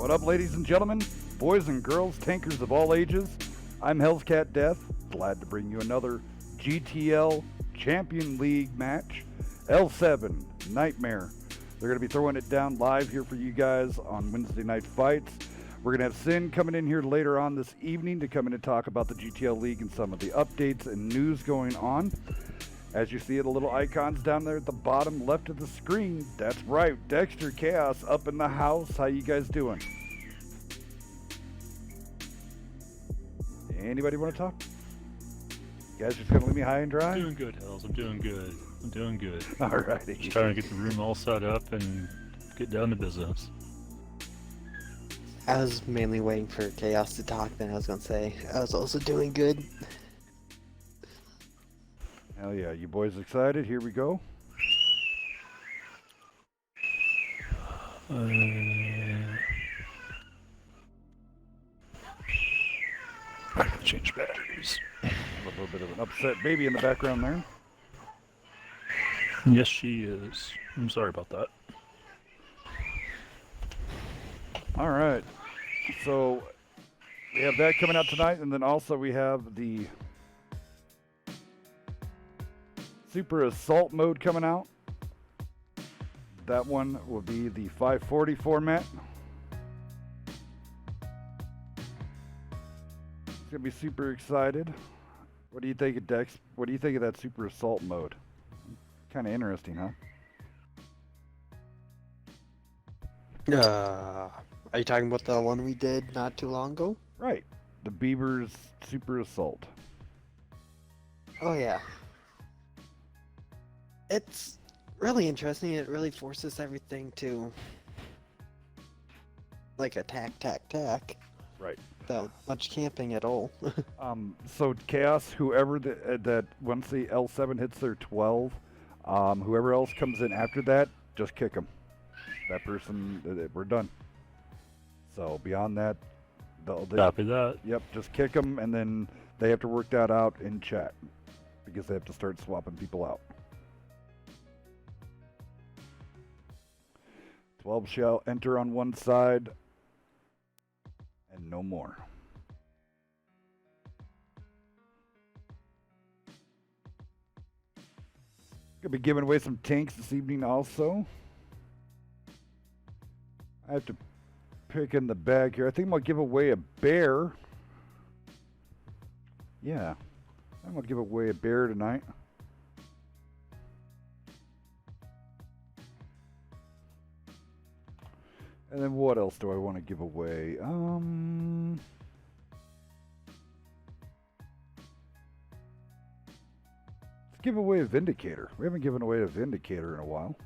What up, ladies and gentlemen, boys and girls, tankers of all ages? I'm Hell's Cat Death, glad to bring you another GTL Champion League match. L7 Nightmare. They're going to be throwing it down live here for you guys on Wednesday Night Fights. We're going to have Sin coming in here later on this evening to come in and talk about the GTL League and some of the updates and news going on. As you see the little icons down there at the bottom left of the screen, that's right, Dexter Chaos up in the house. How you guys doing? Anybody want to talk? You guys just gonna leave me high and dry? I'm doing good, Hells. I'm doing good. Alrighty. Just trying to get the room all set up and get down to business. I was mainly waiting for Chaos to talk, then I was gonna say, I was also doing good. Hell yeah, you boys excited? Here we go. I gotta change batteries. A little bit of an upset baby in the background there. Yes, she is. I'm sorry about that. Alright, so we have that coming out tonight, and then also we have the Super Assault mode coming out. That one will be the 540 format. It's gonna be super excited. What do you think of Dex? What do you think of that Super Assault mode? Kind of interesting, huh? Are you talking about the one we did not too long ago? Right, the Beaver's Super Assault. Oh yeah. It's really interesting. It really forces everything to like attack. Right. Without much camping at all. So Chaos, whoever that once the L7 hits their 12, whoever else comes in after that, just kick them. That person, we're done. So beyond that, Copy that. Yep, just kick them, and then they have to work that out in chat because they have to start swapping people out. 12 shall enter on one side, and no more. Gonna be giving away some tanks this evening also. I have to pick in the bag here. I think I'm gonna give away a bear. Yeah, I'm gonna give away a bear tonight. And then what else do I want to give away? Let's give away a Vindicator. We haven't given away a Vindicator in a while.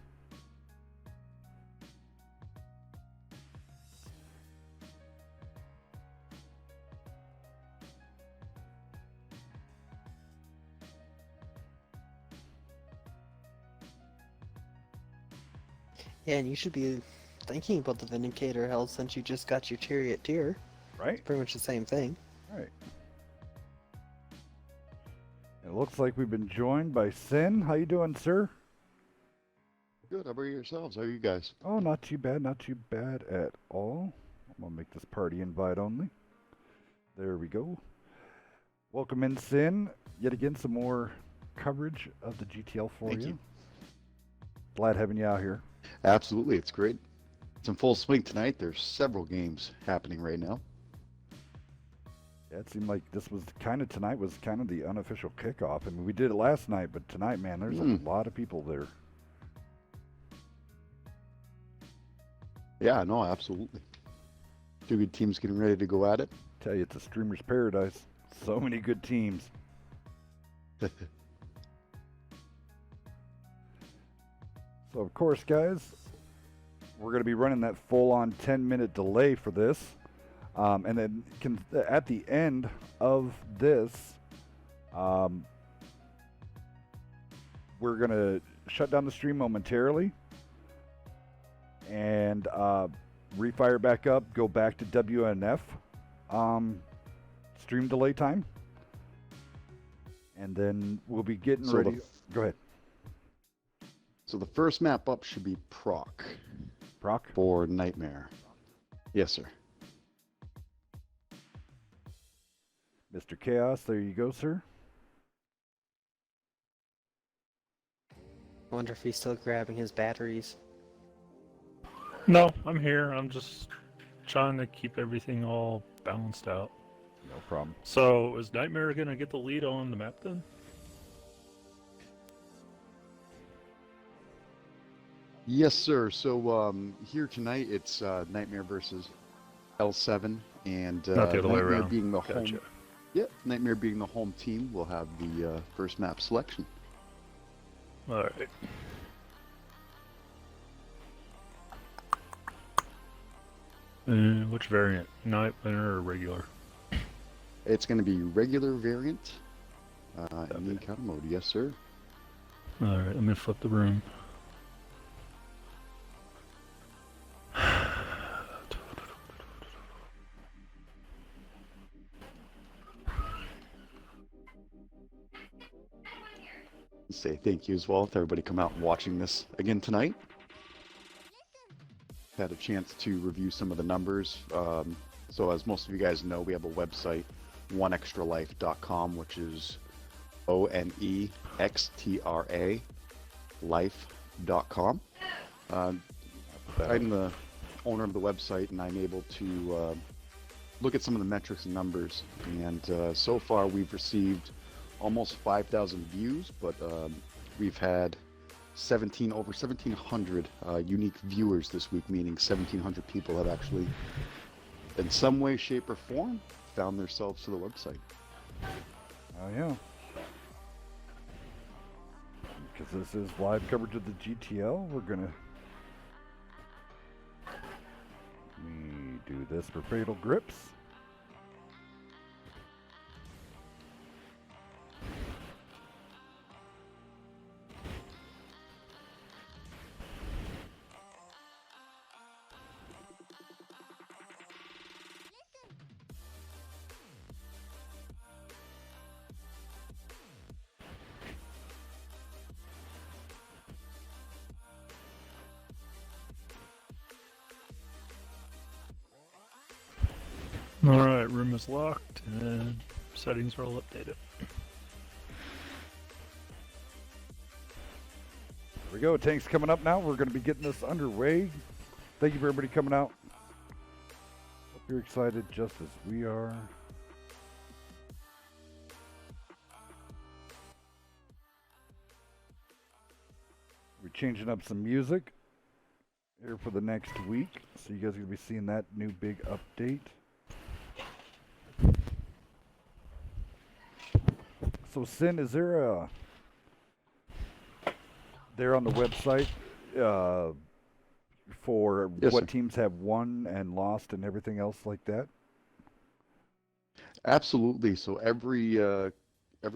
Yeah, and you should be thinking about the Vindicator Hell since you just got your Chariot tier. Right? Pretty much the same thing. Right. It looks like we've been joined by Sin. How you doing, sir? Good. How about yourselves? How are you guys? Oh, not too bad at all. I'm gonna make this party invite only. There we go. Welcome in, Sin. Yet again, some more coverage of the GTL for Thank you. Glad having you out here. Absolutely. It's great. It's in full swing tonight. There's several games happening right now. Yeah, it seemed like tonight was kind of the unofficial kickoff. I mean, we did it last night, but tonight, man, there's a lot of people there. Yeah, no, absolutely. Two good teams getting ready to go at it. Tell you, it's a streamer's paradise. So many good teams. So, of course, guys, we're going to be running that full-on 10-minute delay for this. And then at the end of this, we're going to shut down the stream momentarily and refire back up, go back to WNF stream delay time. And then we'll be getting ready. Go ahead. So the first map up should be Proc. Proc? For Nightmare. Yes, sir. Mr. Chaos, there you go, sir. I wonder if he's still grabbing his batteries. No, I'm here. I'm just trying to keep everything all balanced out. No problem. So, is Nightmare gonna get the lead on the map then? Yes, sir. So here tonight it's Nightmare versus L7, and Not the other way Nightmare around. being the Gotcha. home. Yep, Nightmare being the home team will have the first map selection. All right. Which variant? Nightmare or regular? It's going to be regular variant in the encounter mode. Yes, sir. All right, let me flip the room. Say thank you as well to everybody come out and watching this again tonight. Had a chance to review some of the numbers. So as most of you guys know, we have a website, oneextralife.com, which is ONEXTRA life.com. I'm the owner of the website, and I'm able to look at some of the metrics and numbers. And so far, we've received almost 5,000 views, but we've had over 1,700 unique viewers this week, meaning 1,700 people have actually, in some way, shape, or form, found themselves to the website. Oh, yeah. Because this is live coverage of the GTL, we're going to do this for Fatal Grips. Alright, room is locked and settings are all updated. There we go. Tank's coming up now. We're going to be getting this underway. Thank you for everybody coming out. Hope you're excited just as we are. We're changing up some music here for the next week. So you guys are going to be seeing that new big update. So Sin, is there there on the website for Yes, what sir. teams have won and lost and everything else like that? Absolutely. So every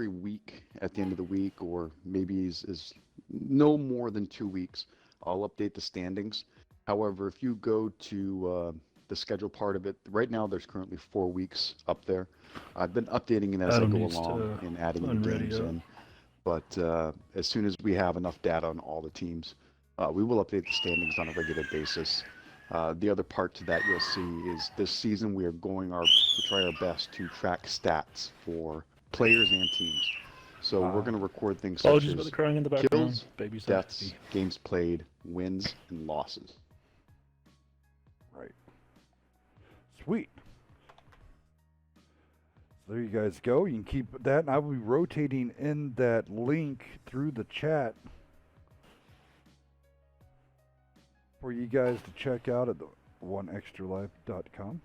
week at the end of the week, or maybe is no more than 2 weeks, I'll update the standings. However, if you go to the schedule part of it, right now there's currently 4 weeks up there. I've been updating it as Adam I go needs along to and adding the unready games up. in. But as soon as we have enough data on all the teams, we will update the standings on a regular basis. The other part to that you'll see is this season we are going to try our best to track stats for players and teams. So we're going to record things such Apologies about as the crying in the background. kills, Baby's deaths, happy. games played, wins, and losses. Right. Sweet. So there you guys go. You can keep that, and I will be rotating in that link through the chat for you guys to check out at the oneextralife.com.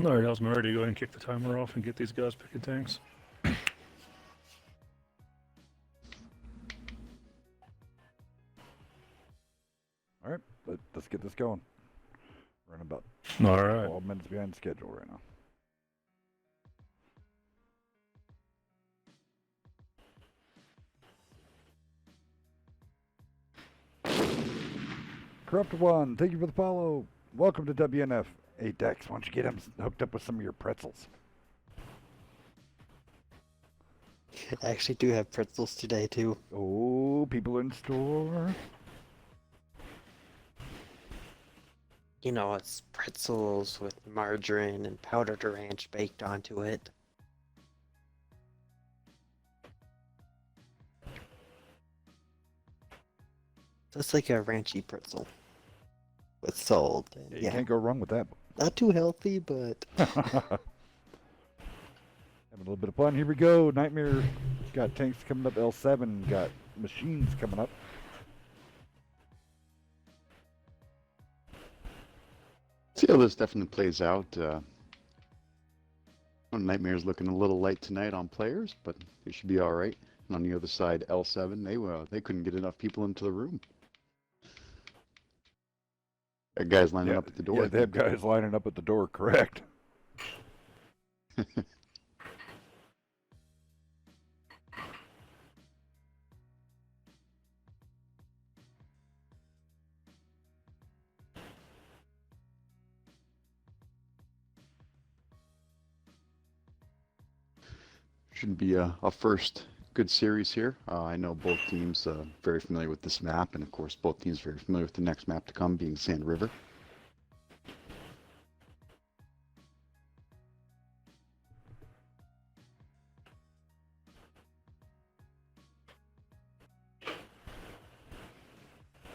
Alright, how's Marty? Go ahead and kick the timer off and get these guys picking tanks. All right, let's get this going. We're running about Alright. 12 minutes behind schedule right now. Corrupt One, thank you for the follow. Welcome to WNF. Hey Dex, why don't you get him hooked up with some of your pretzels? I actually do have pretzels today too. Oh, people in store. You know, it's pretzels with margarine and powdered ranch baked onto it. So it's like a ranchy pretzel with salt. And Yeah, you can't go wrong with that. not too healthy, but Having a little bit of fun. Here we go. Nightmare got tanks coming up. L7 got machines coming up. See how this definitely plays out. Nightmare's looking a little light tonight on players, but they should be all right. And on the other side, L7, they couldn't get enough people into the room. Got guys lining up at the door. Yeah, they have guys lining up at the door, correct. Should be a first good series here. I know both teams very familiar with this map, and of course both teams very familiar with the next map to come, being Sand River.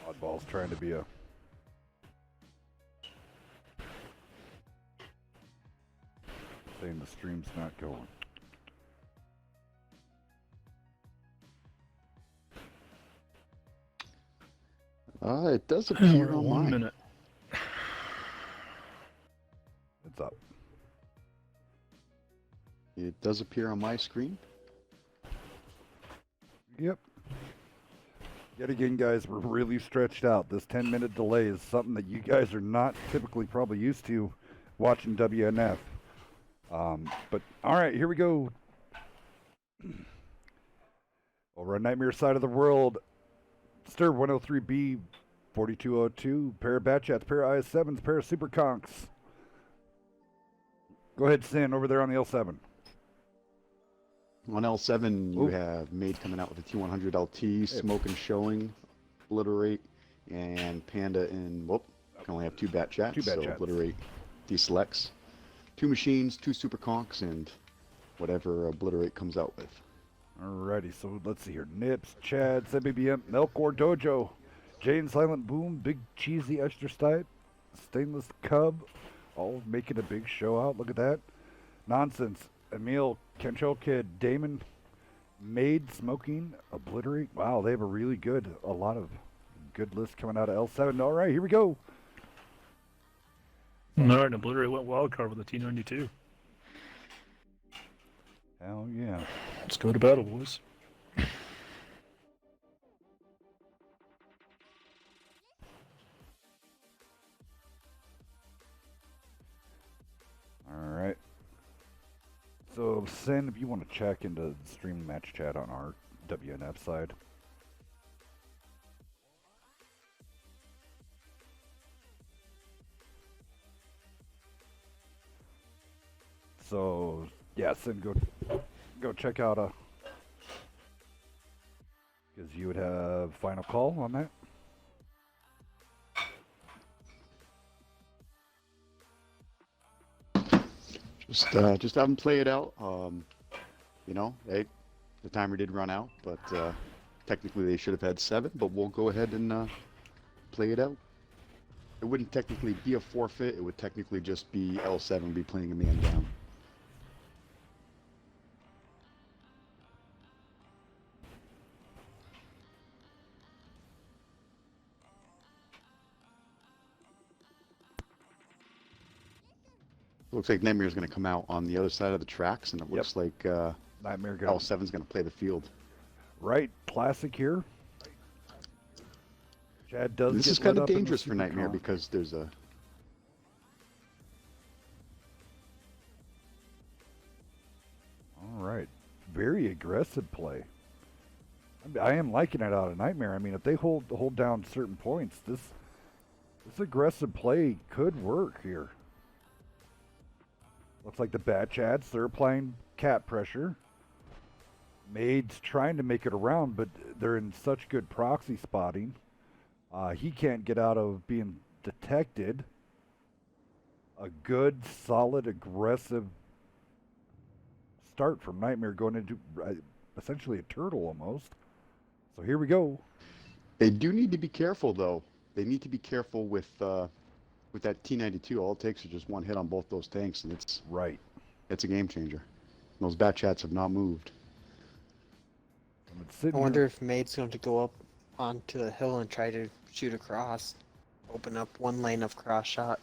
Oddball's trying to be a... saying the stream's not going. It does appear We're on 1 mine. minute. It's up. It does appear on my screen. Yep. Yet again, guys, we're really stretched out. This 10-minute delay is something that you guys are not typically probably used to watching WNF. But, all right, here we go. Over on Nightmare side of the world, Stir 103B, 4202, pair of Batchats, pair of IS7s, pair of Super Conks. Go ahead, Sin, over there on the L7. On L7, you Ooh. have Maid coming out with a T100 LT, Smoke and Showing, Obliterate, and Panda in, whoop, can only have two Bat Chats, Two Bat so Chats. Obliterate deselects. Two Machines, two Super Conks, and whatever Obliterate comes out with. Alrighty, so let's see here. Nips, Chad, ZBBM, Melkor Dojo, Jane Silent Boom, Big Cheesy Extra Stipe, Stainless Cub, all making a big show out. Look at that. Nonsense. Emil, Kentrell Kid, Damon, Maid, Smoking, Obliterate. Wow, they have a lot of good lists coming out of L7. All right, here we go. Alright, Obliterate went wildcard with a T92. Hell yeah. Let's go to battle, boys. Alright. So, Sin, if you want to check into the stream match chat on our WNF side. So, yeah, Sin, go check out because you would have final call on that. Just have them play it out. You know, the timer did run out, but technically they should have had 7, but we'll go ahead and play it out. It wouldn't technically be a forfeit, it would technically just be L7 be playing a man down. Looks like Nightmare's going to come out on the other side of the tracks, and it looks like Nightmare L7's going to play the field. Right, classic here. Chad does. This is kind of dangerous for Nightmare because there's a... All right, very aggressive play. I am liking it out of Nightmare. I mean, if they hold down certain points, this aggressive play could work here. Looks like the Bat Chads, they're applying cat pressure. Maid's trying to make it around, but they're in such good proxy spotting. He can't get out of being detected. A good, solid, aggressive start from Nightmare going into essentially a turtle almost. So here we go. They do need to be careful, though. They need to be careful with that T-92. All it takes is just one hit on both those tanks, and it's a game changer. Those bat chats have not moved. I wonder if Maid's going to go up onto the hill and try to shoot across, open up one lane of cross shot.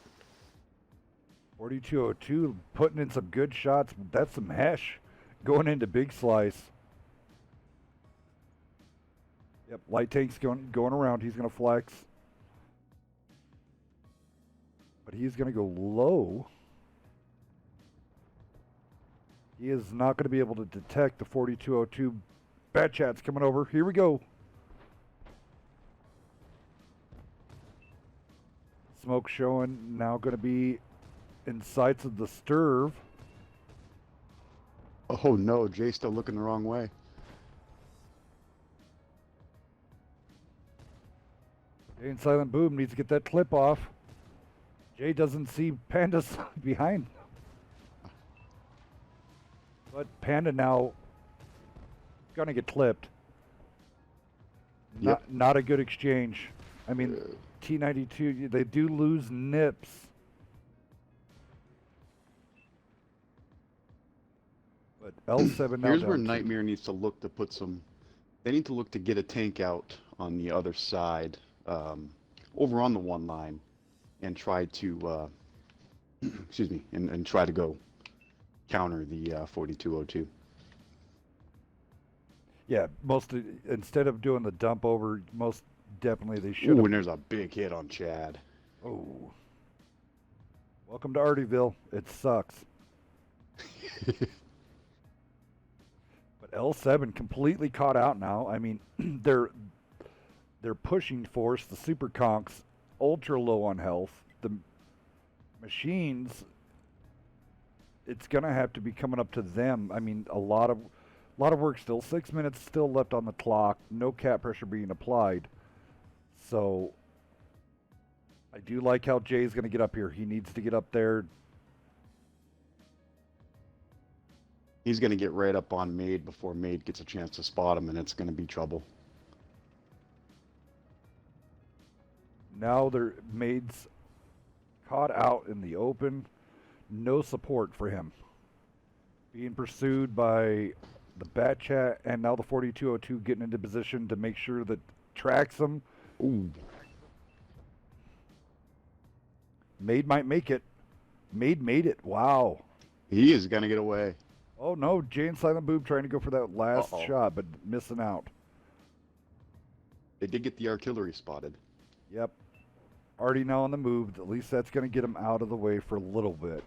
4202 putting in some good shots. That's some hash going into big slice. Yep, light tank's going around. He's going to flex. But he's going to go low. He is not going to be able to detect the 4202 bat chats coming over. Here we go. Smoke showing, now going to be in sights of the Sturv. Oh no, Jay's still looking the wrong way. Jay and Silent Boom needs to get that clip off. Jay doesn't see Panda's behind. But Panda now gonna get clipped. Not a good exchange. I mean, T-92, they do lose nips. But L7 now Here's down where two. Nightmare needs to look to put some. They need to look to get a tank out on the other side, over on the one line, and try to, excuse me, and try to go counter the 4202. Yeah, instead of doing the dump over, most definitely they should Ooh, have. and there's a big hit on Chad. Oh. Welcome to Artyville. It sucks. But L7 completely caught out now. I mean, they're pushing force. The super conks ultra low on health. The machines, it's gonna have to be coming up to them. I mean, a lot of work still. 6 minutes still left on the clock. No cap pressure being applied. So I do like how Jay's going to get up here. He needs to get up there. He's going to get right up on Maid before Maid gets a chance to spot him, and it's going to be trouble. Now their Maid's caught out in the open. No support for him. Being pursued by the Bat Chat and now the 4202 getting into position to make sure that tracks him. Ooh. Maid might make it. Maid made it. Wow. He is going to get away. Oh no, Jay and Silent Boob trying to go for that last shot, but missing out. They did get the artillery spotted. Yep. Already now on the move. At least that's going to get him out of the way for a little bit.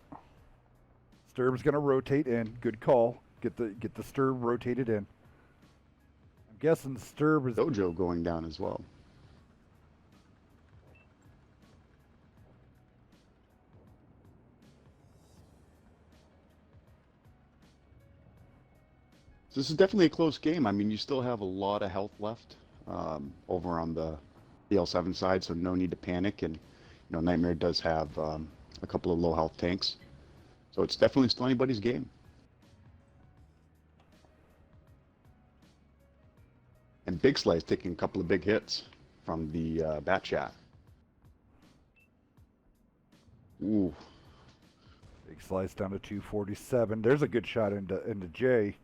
Sturb's going to rotate in. Good call. Get the Sturb rotated in. I'm guessing Sturb is... Dojo going down as well. So this is definitely a close game. I mean, you still have a lot of health left over on the L7 side, so no need to panic. And Nightmare does have a couple of low health tanks, so it's definitely still anybody's game. And Big Sly's taking a couple of big hits from the Bat Chat. Ooh. Big slice down to 247. There's a good shot into Jay.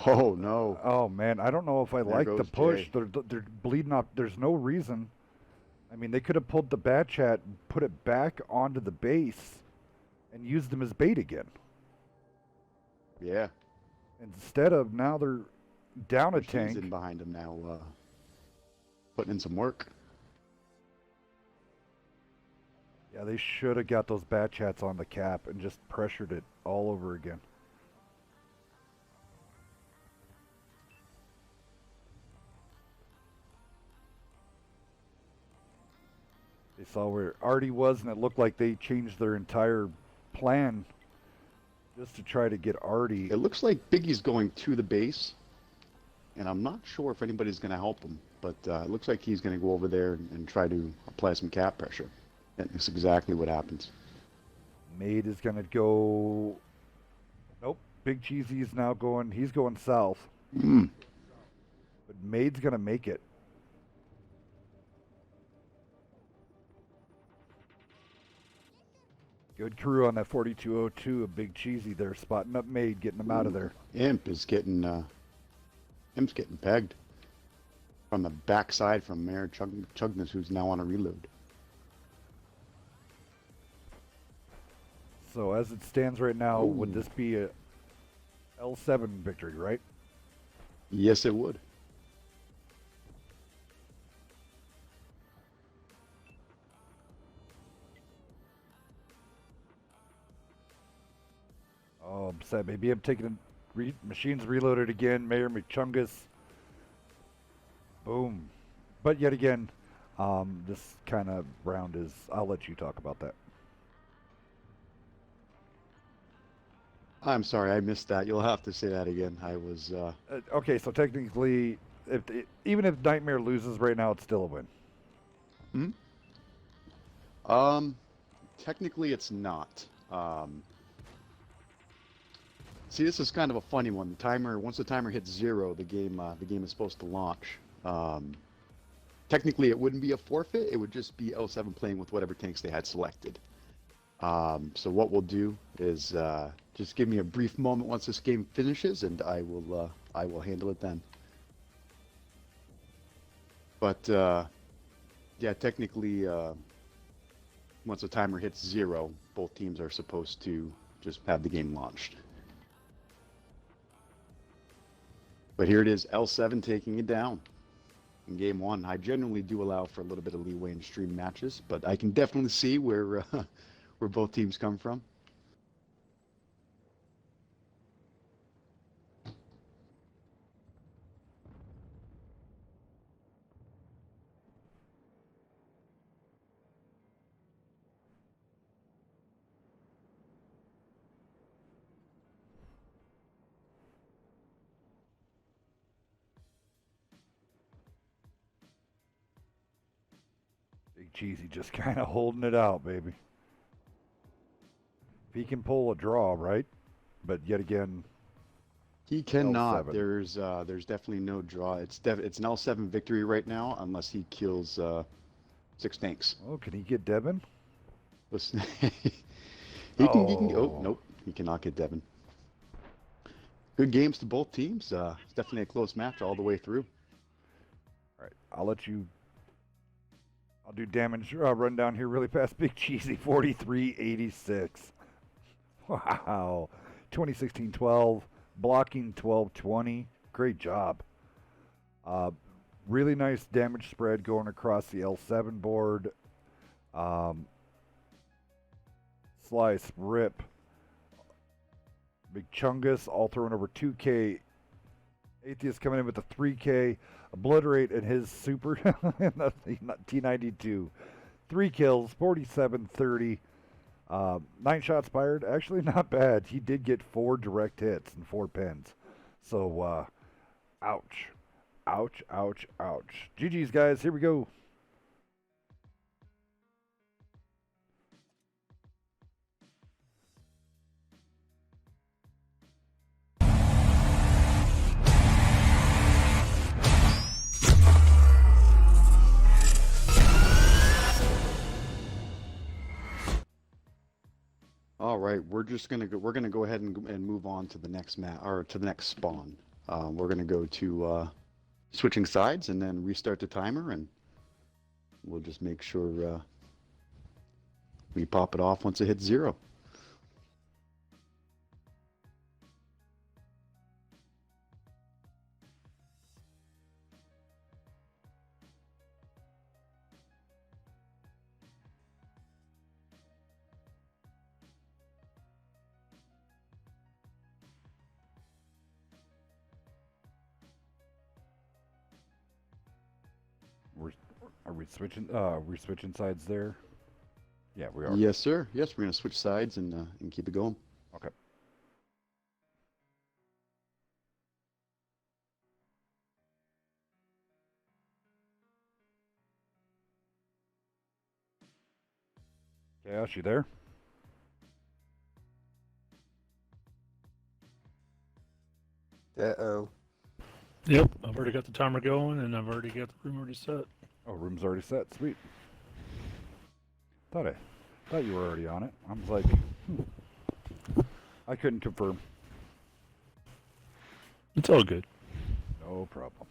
Oh no! Oh man, I don't know if I There like the goes push. Jay. They're bleeding off. There's no reason. I mean, they could have pulled the Bat Chat, put it back onto the base, and used them as bait again. Yeah. Instead of now they're down a She's tank. in behind him now, putting in some work. Yeah, they should have got those Bat Chats on the cap and just pressured it all over again. They saw where Artie was, and it looked like they changed their entire plan. just to try to get Artie. It looks like Biggie's going to the base, and I'm not sure if anybody's going to help him, but it looks like he's going to go over there and try to apply some cap pressure. That's exactly what happens. Maid is going to go. Nope. Big Cheesy is now going. He's going south. Mm. But Maid's going to make it. Good crew on that 4202 of Big Cheesy there, spotting up Maid, getting him out of there. Imp's getting pegged from the backside from Mayor Chugness, who's now on a reload. So as it stands right now, would this be a L7 victory, right? Yes, it would. Oh, I'm sad. Maybe I'm taking machines reloaded again. Mayor McChungus. Boom. But yet again, this kind of round is. I'll let you talk about that. I'm sorry, I missed that. You'll have to say that again. I was. Okay, so technically, even if Nightmare loses right now, it's still a win. Technically, it's not. See, this is kind of a funny one. Once the timer hits 0, the game is supposed to launch. Technically, it wouldn't be a forfeit. It would just be L7 playing with whatever tanks they had selected. So what we'll do is just give me a brief moment once this game finishes, and I will handle it then. But yeah, technically, once the timer hits 0, both teams are supposed to just have the game launched. But here it is, L7 taking it down in game 1. I generally do allow for a little bit of leeway in stream matches, but I can definitely see where both teams come from. Big Cheesy just kind of holding it out, baby. If he can pull a draw, right? But yet again, he cannot. L7. There's definitely no draw. It's an L7 victory right now, unless he kills 6 tanks. Oh, can he get Devin? Listen, he can. Oh nope, he cannot get Devin. Good games to both teams. It's definitely a close match all the way through. All right, I'll do damage rundown here really fast. Big Cheesy, 4386. Wow. 2016-12, blocking 1220. Great job. Really nice damage spread going across the L7 board. Slice, rip. Big Chungus, all throwing over 2K. Atheist coming in with a 3K. Obliterate in his super T92. 3 kills, 47-30. 9 shots fired. Actually, not bad. He did get 4 direct hits and 4 pins. So, ouch. Ouch, ouch, ouch. GG's, guys. Here we go. All right, we're gonna go ahead and move on to the next to the next spawn. We're gonna go to switching sides and then restart the timer, and we'll just make sure we pop it off once it hits 0. Are we switching sides there? Yeah, we are. Yes, sir. Yes, we're gonna switch sides and keep it going. Okay. Chaos, you there? Uh-oh. Yep, I've already got the timer going, and I've already got the room already set. Oh, room's already set. Sweet. Thought you were already on it. I was like, I couldn't confirm. It's all good. No problem.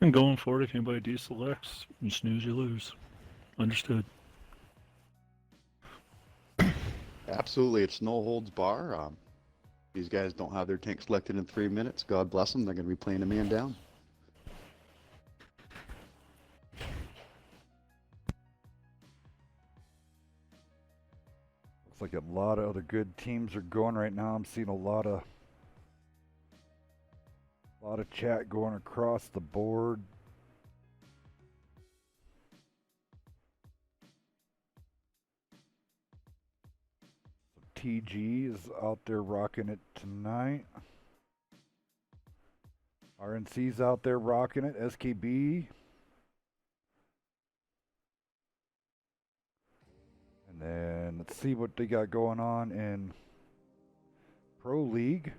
And going forward, if anybody deselects, you snooze, you lose. Understood. Absolutely, it's no holds bar. These guys don't have their tank selected in 3 minutes. God bless them. They're going to be playing a man down. Looks like a lot of other good teams are going right now. I'm seeing a lot of chat going across the board. So TG is out there rocking it tonight. RNC's out there rocking it. SKB. And then let's see what they got going on in Pro League.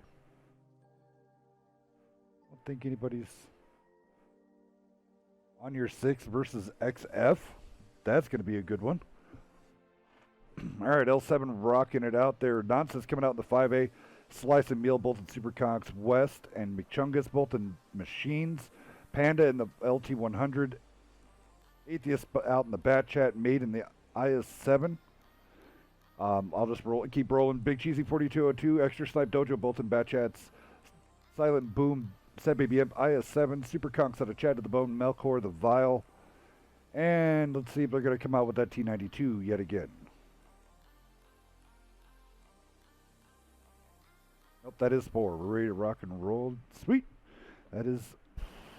I don't think anybody's on your 6 versus XF. That's going to be a good one. All right, L7 rocking it out there. Nonsense coming out in the 5A. Slice and Meal both in Superconks West, and McChungus both in Machines. Panda in the LT100. Atheist out in the Bat Chat. Made in the IS7. I'll just keep rolling. Big Cheesy 4202. Extra Snipe Dojo both in Bat Chats. Silent Boom. Said Baby M. IS7. Superconks out of Chat to the Bone. Melkor the Vile. And let's see if they're going to come out with that T92 yet again. Nope, that is 4. We're ready to rock and roll. Sweet. That is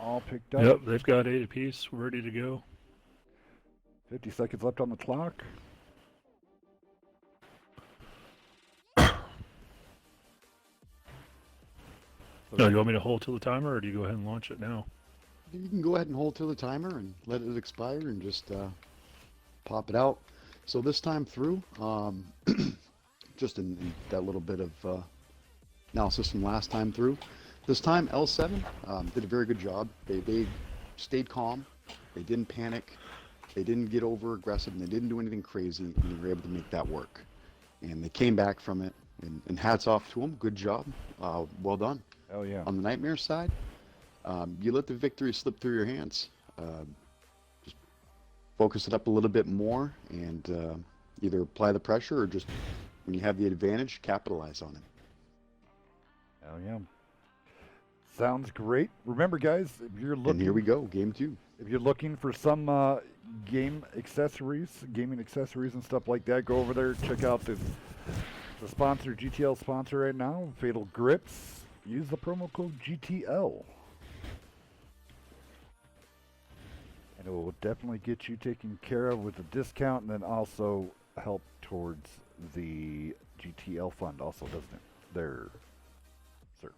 all picked up. Yep, they've got 8 apiece. We're ready to go. 50 seconds left on the clock. No, you want me to hold till the timer, or do you go ahead and launch it now? You can go ahead and hold till the timer and let it expire and just pop it out. So this time through, just in that little bit of analysis from last time through, this time L7 did a very good job. They stayed calm. They didn't panic. They didn't get over aggressive, and they didn't do anything crazy, and they were able to make that work. And they came back from it, and hats off to them. Good job. Well done. Hell yeah. On the Nightmare side, you let the victory slip through your hands. Just focus it up a little bit more, and either apply the pressure or just, when you have the advantage, capitalize on it. Hell yeah. Sounds great. Remember, guys, if you're looking... And here we go, game 2. If you're looking for some gaming accessories and stuff like that, go over there, check out the sponsor, GTL sponsor right now, Fatal Grips. Use the promo code GTL. And it will definitely get you taken care of with a discount, and then also help towards the GTL fund also, doesn't it? There, sir.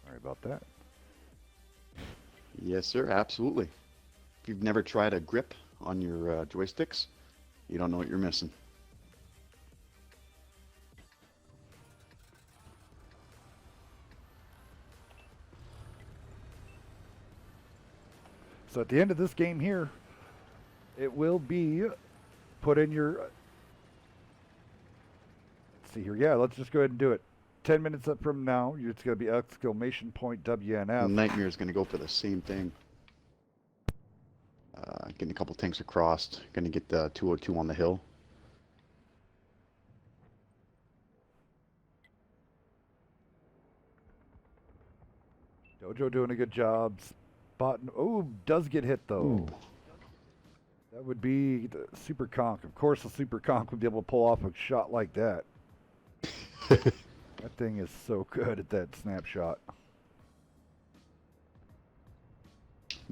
Sorry about that. Yes, sir, absolutely. If you've never tried a grip on your joysticks, you don't know what you're missing. So at the end of this game here, it will be put in your... Let's see here. Yeah, let's just go ahead and do it. 10 minutes up from now, it's going to be exclamation point WNF. Nightmare is going to go for the same thing. Getting a couple tanks across. Going to get the 202 on the hill. Dojo doing a good job. Oh, does get hit though. Ooh. That would be the Super Conk. Of course, the Super Conk would be able to pull off a shot like that. That thing is so good at that snapshot.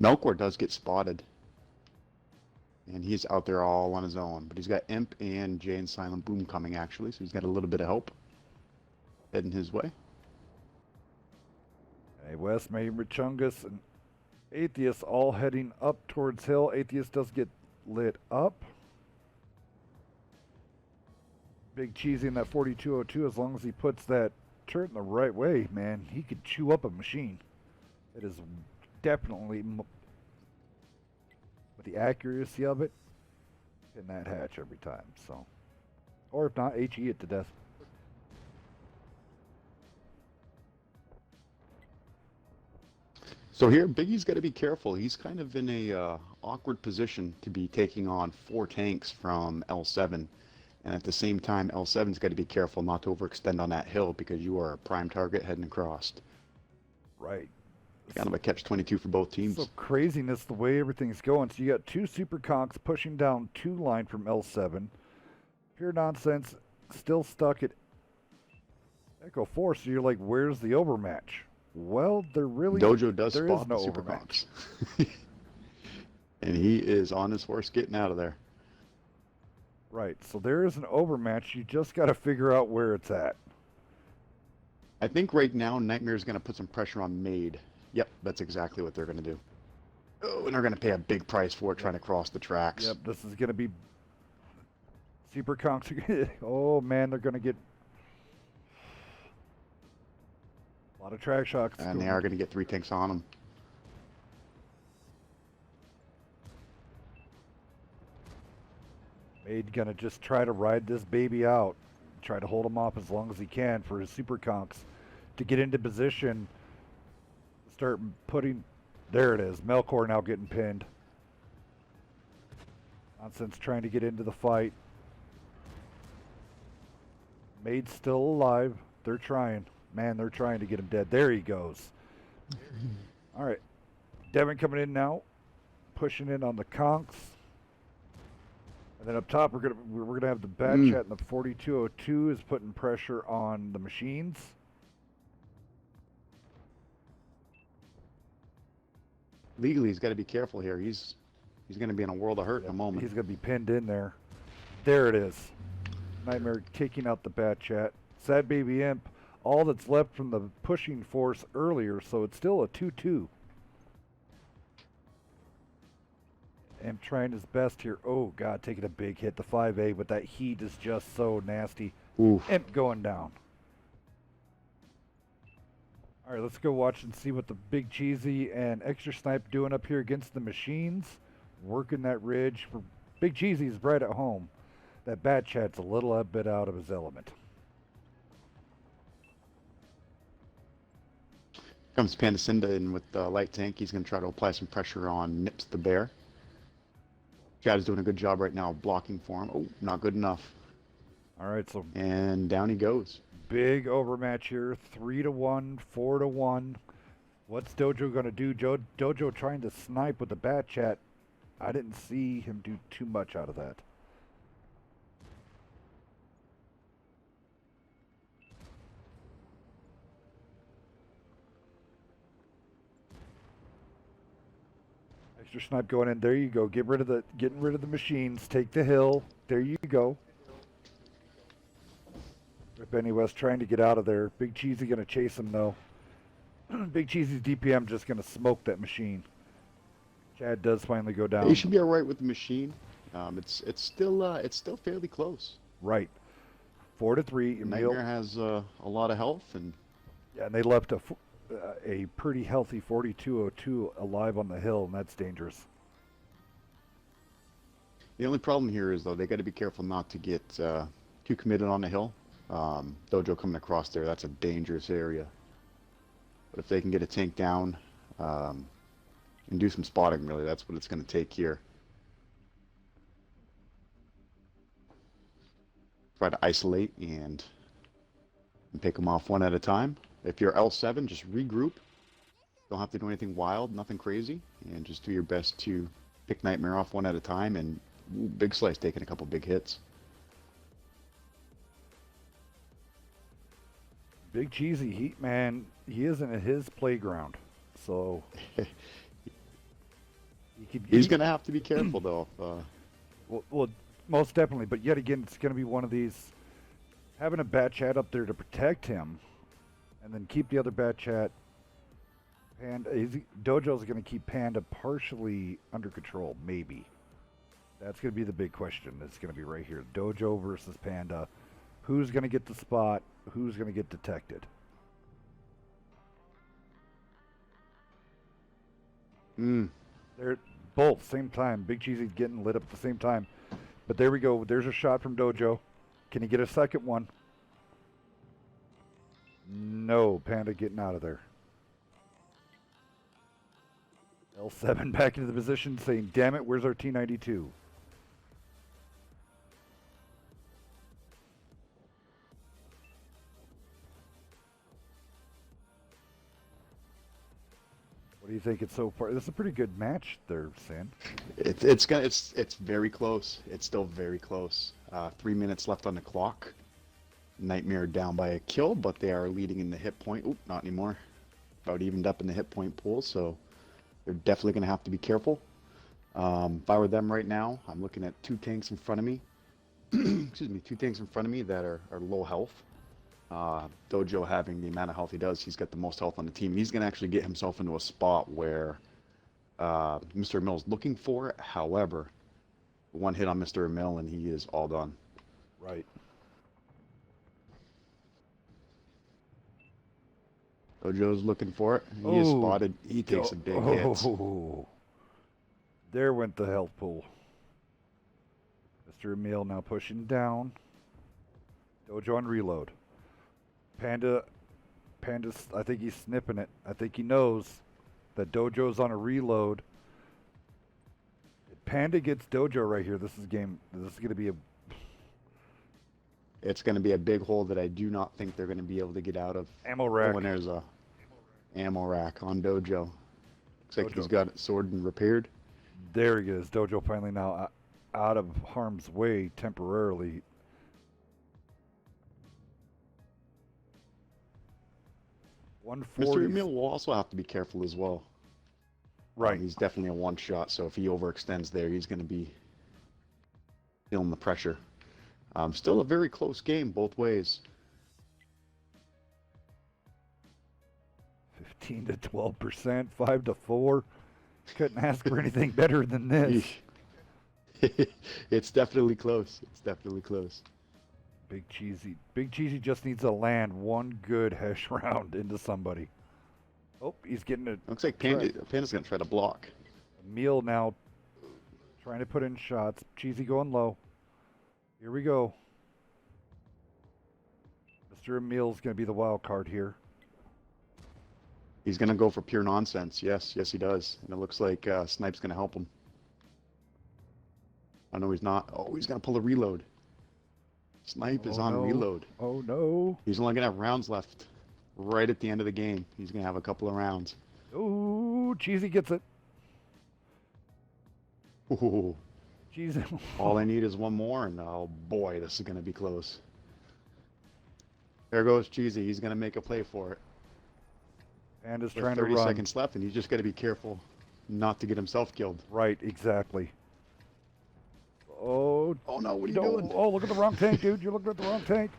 Melkor does get spotted. And he's out there all on his own. But he's got Imp and Jay and Silent Boom coming, actually. So he's got a little bit of help heading his way. Hey, Wes, May Richungus, and Atheist all heading up towards hill. Atheist does get lit up. Big Cheesy in that 4202, as long as he puts that turret in the right way, man, he could chew up a machine. It is definitely, with the accuracy of it, in that hatch every time. So, or if not, HE it to death. So here, Biggie's got to be careful. He's kind of in a awkward position to be taking on 4 tanks from L7. And at the same time, L7's got to be careful not to overextend on that hill because you are a prime target heading across. Right. Kind of a catch-22 for both teams. So craziness the way everything's going. So you got 2 super conks pushing down 2 line from L7. Pure nonsense, still stuck at Echo 4. So you're like, where's the overmatch? Well, there really Dojo does there spot is no the super overmatch. conks. And he is on his horse getting out of there. Right. So there is an overmatch. You just got to figure out where it's at. I think right now Nightmare's going to put some pressure on Maid. Yep, that's exactly what they're going to do. Oh, and they're going to pay a big price for it trying to cross the tracks. Yep, this is going to be super conks. Oh man, they're going to get a lot of track shocks. And they are going to get 3 tanks on them. Maid gonna just try to ride this baby out, try to hold him off as long as he can for his super conks to get into position. Start putting, there it is. Melkor now getting pinned. Nonsense trying to get into the fight. Maid's still alive. They're trying. Man, they're trying to get him dead. There he goes. All right. Devin coming in now, pushing in on the conks. And then up top, we're gonna have the bat chat, and the 4202 is putting pressure on the machines. Legally, he's got to be careful here. He's going to be in a world of hurt in a moment. He's gonna be pinned in there. There it is. Nightmare taking out the bat chat. Sad Baby Imp. All that's left from the pushing force earlier, so it's still a 2-2. And trying his best here. Oh, God, taking a big hit. The 5A, but that heat is just so nasty. Oof. Imp going down. All right, let's go watch and see what the Big Cheesy and Extra Snipe doing up here against the machines. Working that ridge. For Big Cheesy's right at home. That Bat Chat's a little bit out of his element. Comes Pandacinda in with the light tank. He's going to try to apply some pressure on Nips the Bear. Chad is doing a good job right now blocking for him. Oh, not good enough. All right, so And down he goes. big overmatch here. 3-1, 4-1. What's Dojo going to do? Dojo trying to snipe with the Bat Chat. I didn't see him do too much out of that. Extra Snipe going in. There you go. Getting rid of the machines. Take the hill. There you go. Benny West trying to get out of there. Big Cheesy going to chase him though. Big Cheesy's DPM just going to smoke that machine. Chad does finally go down. He should be all right with the machine. It's still fairly close. Right. 4-3. Nightmare has a lot of health, and Yeah, and they left a pretty healthy 4202 alive on the hill, and that's dangerous. the only problem here is though they got to be careful not to get too committed on the hill. Dojo coming across there, that's a dangerous area. But if they can get a tank down and do some spotting, really, that's what it's going to take here. Try to isolate and pick them off one at a time. If you're L7, just regroup. Don't have to do anything wild, nothing crazy, and just do your best to pick Nightmare off one at a time. And ooh, Big Slice taking a couple big hits. Big Cheesy, he isn't at his playground, so He's going to have to be careful though. Well, most definitely, but yet again, it's going to be one of these, having a Bat Chat up there to protect him, and then keep the other Bat Chat Panda, Dojo's going to keep Panda partially under control, maybe. That's going to be the big question. It's going to be right here. Dojo versus Panda. Who's going to get the spot? Who's going to get detected? They're both same time. Big Cheesy's getting lit up at the same time. But there we go. There's a shot from Dojo. Can he get a second one? No. Panda getting out of there. L7 back into the position saying, damn it, where's our T92? What do you think it's so far? This is a pretty good match there, Sin. It's very close. It's still very close. 3 minutes left on the clock. Nightmare down by a kill, but they are leading in the hit point. Oop, not anymore. About evened up in the hit point pool, so they're definitely going to have to be careful. If I were them right now, I'm looking at 2 tanks in front of me. Excuse me, 2 tanks in front of me that are low health. Dojo having the amount of health he does, he's got the most health on the team. He's going to actually get himself into a spot where Mr. Mill's looking for it. However, one hit on Mr. Mill and he is all done. Right. Dojo's looking for it. He is spotted. He takes a big hit. There went the health pool. Mr. Emil now pushing down. Dojo on reload. Panda's, I think he's snipping it. I think he knows that Dojo's on a reload. If Panda gets Dojo right here, this is going to be a... It's going to be a big hole that I do not think they're going to be able to get out of. Ammo rack. When there's a ammo rack on Dojo. Looks like he's got it sorted and repaired. There he is. Dojo finally now out of harm's way temporarily. Mr. Emil will also have to be careful as well. Right. He's definitely a one shot, so if he overextends there, he's going to be feeling the pressure. Still a very close game both ways. 15 to 12%, 5 to 4. Couldn't ask for anything better than this. It's definitely close. It's definitely close. Big Cheesy just needs to land one good hesh round into somebody. Oh, he's getting it. Looks like Panda's going to try to block. Emil now trying to put in shots. Cheesy going low. Here we go. Mr. Emil's going to be the wild card here. He's going to go for pure nonsense. Yes, he does. And it looks like Snipe's going to help him. I know he's not. Oh, he's going to pull a reload. Snipe is on reload. Oh, no. He's only going to have rounds left right at the end of the game. He's going to have a couple of rounds. Oh, Cheesy gets it. Ooh. Cheesy. All I need is one more, and oh boy, this is going to be close. There goes Cheesy. He's going to make a play for it. And is With trying to 30 run. seconds left, and he's just got to be careful not to get himself killed. Right, exactly. Oh no, what are you doing? Oh, look at the wrong tank, dude. You're looking at the wrong tank.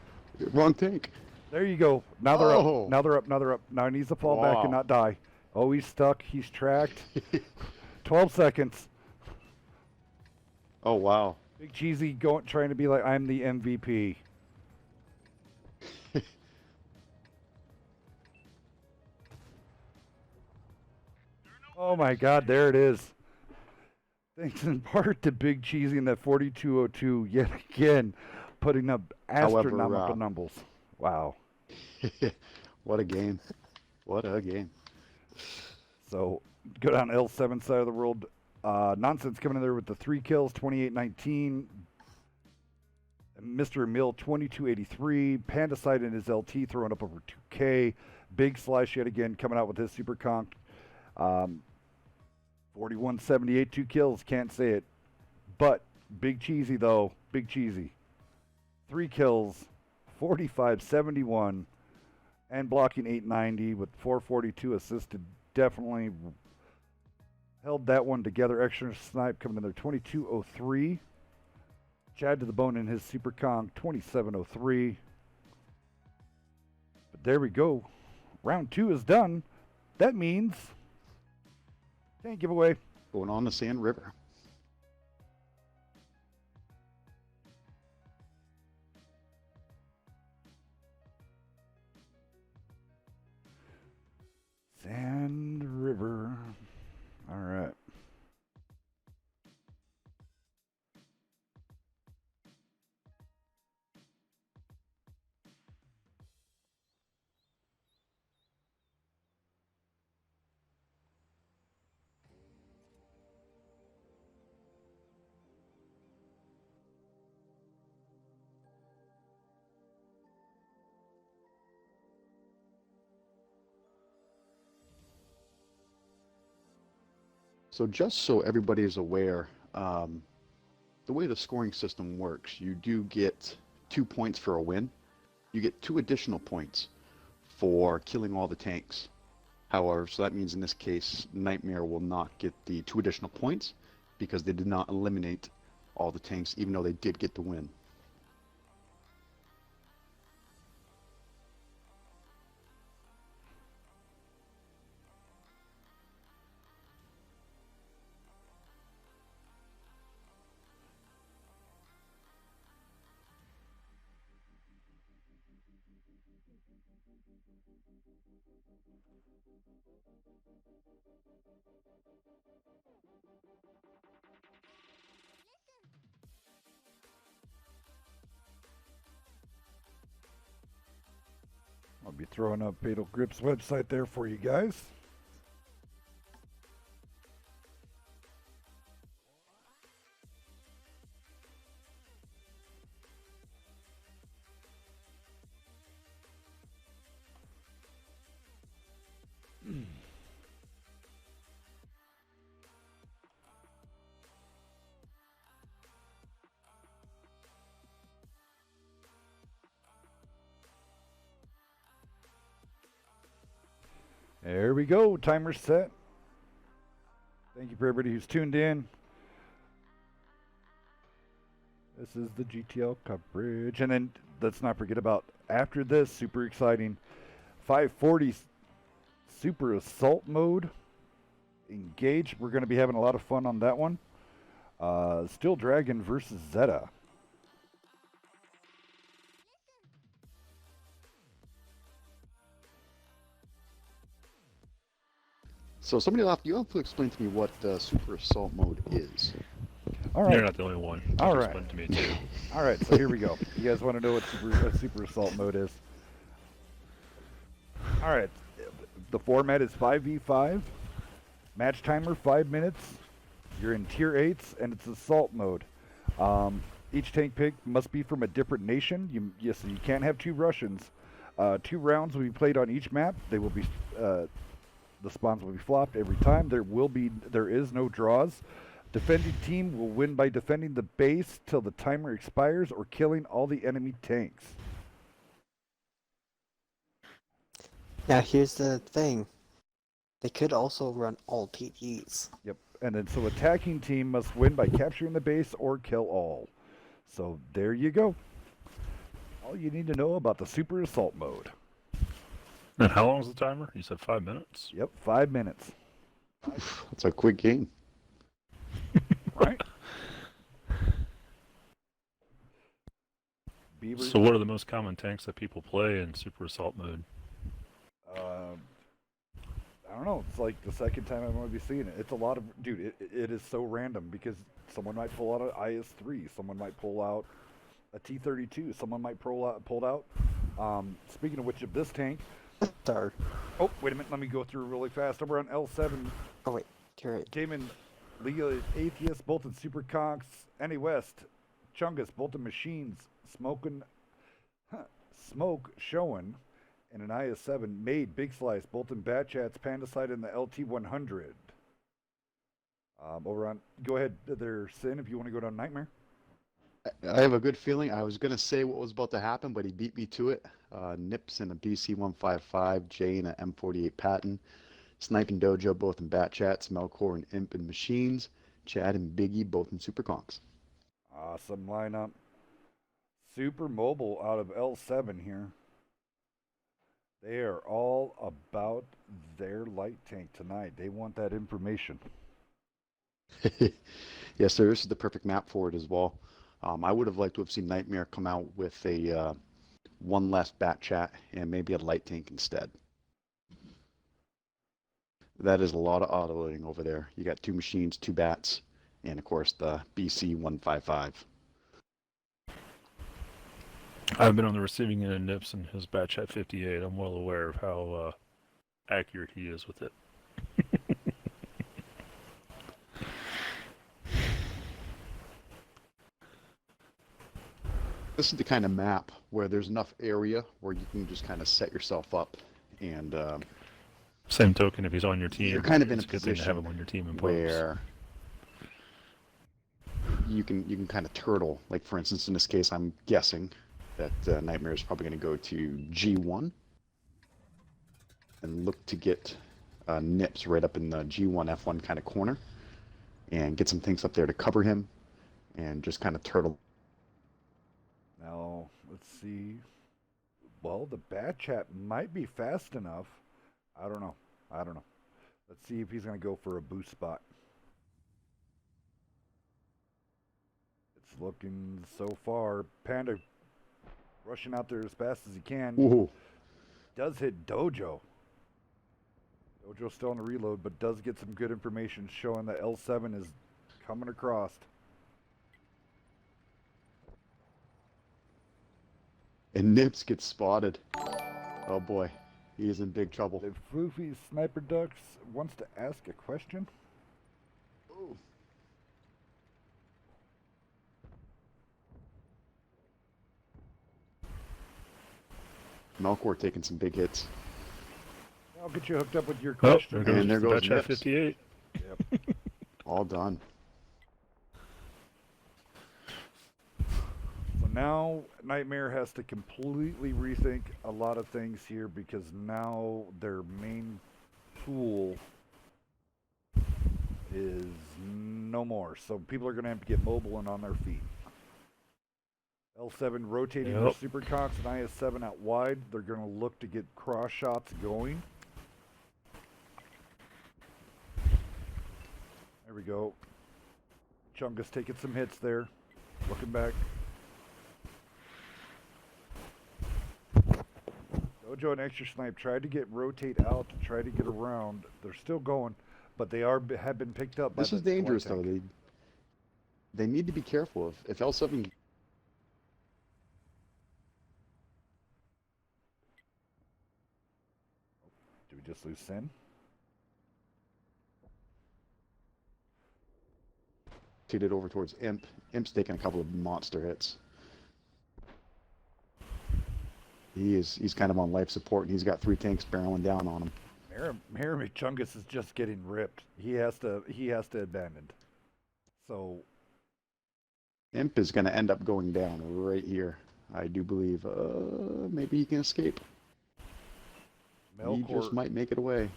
Wrong tank. There you go. Now they're up. Now they're up. Now they're up. Now he needs to fall back and not die. Oh, he's stuck. He's tracked. 12 seconds. Oh, wow. Big Cheesy trying to be like, I'm the MVP. Oh my God, there it is. Thanks in part to Big Cheesy in that 4202 yet again, putting up astronomical numbers. Wow. What a game. What a game. So, go down L7 side of the world. Nonsense coming in there with the 3 kills, 28-19. Mr. Emil, 22-83. Panda side in his LT throwing up over 2K. Big Slice yet again coming out with his Super Conk. 41-78, 2 kills, can't say it. But Big Cheesy though, Big Cheesy. 3 kills, 45-71, and blocking 890 with 442 assisted. Definitely held that one together. Extra Snipe coming in there, 22-03. Chad to the bone in his Super Kong, 27-03. But there we go. Round 2 is done. that means tank giveaway. Going on the Sand River. Sand River. All right. So just so everybody is aware, the way the scoring system works, you do get 2 points for a win. You get 2 additional points for killing all the tanks. However, so that means in this case, Nightmare will not get the 2 additional points because they did not eliminate all the tanks, even though they did get the win. I'll be throwing up Fatal Grip's website there for you guys. There we go. Timer set. Thank you for everybody who's tuned in. This is the GTL coverage. And then let's not forget about after this, super exciting, 540 Super Assault Mode. Engage. We're going to be having a lot of fun on that one. Steel Dragon versus Zeta. So somebody you have to explain to me what Super Assault Mode is. All right. You're not the only one. All Just right. explain it to me too. All right, so here we go. You guys want to know what Super Assault Mode is? All right. The format is 5v5. Match timer 5 minutes. You're in tier 8s, and it's Assault Mode. Each tank pick must be from a different nation. You can't have 2 Russians. 2 rounds will be played on each map. They will be the spawns will be flopped every time. There is no draws. Defending team will win by defending the base till the timer expires or killing all the enemy tanks. Now here's the thing. They could also run all PDs. Yep. And then so attacking team must win by capturing the base or kill all. So there you go. All you need to know about the Super Assault Mode. And how long is the timer? You said 5 minutes? Yep, 5 minutes. It's a quick game. Right? Beaver. So what are the most common tanks that people play in Super Assault Mode? I don't know. It's like the second time I'm going to be seeing it. It's a lot of... Dude, it is so random because someone might pull out an IS-3. Someone might pull out a T-32. Someone might pull out... speaking of which, of this tank... Sorry. Oh, wait a minute. Let me go through really fast. Over on L7. Oh wait, you're right. Came in League of Atheists, both in Super Conks, NA West, Chungus, both in Machines, Smoke showing, and an IS-7 made Big Slice, both in Bat Chats, Pandasite, and the LT-100. Over on, go ahead there, Sin, if you want to go down Nightmare. I have a good feeling. I was going to say what was about to happen, but he beat me to it. Nips in a BC-155, Jay in a M48 Patton, Sniping Dojo both in Bat Chats, Melkor and Imp in Machines, Chad and Biggie both in Super Conks. Awesome lineup. Super Mobile out of L7 here. They are all about their light tank tonight. They want that information. Yes, sir. This is the perfect map for it as well. I would have liked to have seen Nightmare come out with a one less bat chat and maybe a light tank instead. That is a lot of auto loading over there. You got 2 machines, 2 bats, and of course the BC 155. I've been on the receiving end of Nips and his batch at 58. I'm well aware of how accurate he is with it. This is the kind of map where there's enough area where you can just kind of set yourself up, and Same token, if he's on your team, you're kind of in it's a good thing to have position him on your team in where you can kind of turtle. Like for instance, in this case, I'm guessing that Nightmare is probably going to go to G1 and look to get Nips right up in the G1 F1 kind of corner and get some things up there to cover him and just kind of turtle. Now, let's see. Well, the bat chat might be fast enough. I don't know. Let's see if he's going to go for a boost spot. It's looking so far. Panda rushing out there as fast as he can. Ooh. Does hit Dojo. Dojo's still on the reload, but does get some good information showing that L7 is coming across. And Nips gets spotted. Oh boy, he is in big trouble. The Foofy Sniper Ducks wants to ask a question. Ooh. Melkor taking some big hits. I'll get you hooked up with your Oh, question. there goes batch at Nips. 58. Yep. All done. So now Nightmare has to completely rethink a lot of things here because now their main tool is no more. So people are going to have to get mobile and on their feet. L7 rotating their Yep. Supercox and IS-7 out wide. They're going to look to get cross shots going. There we go. Chungus taking some hits there. Looking back. Dojo and Extra Snipe tried to get rotate out to try to get around. They're still going, but they have been picked up by This the is dangerous Twin though. tank. They need to be careful. If L7 Did we just lose Sin? rotated over towards Imp, Imp's taking a couple of monster hits. He's kind of on life support, and he's got 3 tanks barreling down on him. Merrimack Chungus is just getting ripped. He has to abandon. So Imp is going to end up going down right here. I do believe maybe he can escape. He just might make it away.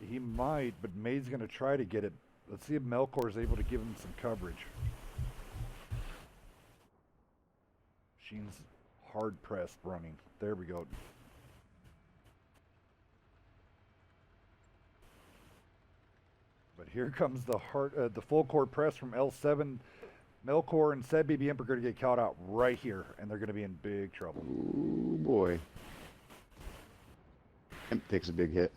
He might, but May's going to try to get it. Let's see if Melkor is able to give him some coverage. Machine's hard pressed running. There we go. But here comes the full court press from L7. Melkor and said BB Imp are going to get caught out right here, and they're going to be in big trouble. Ooh, boy. Imp takes a big hit.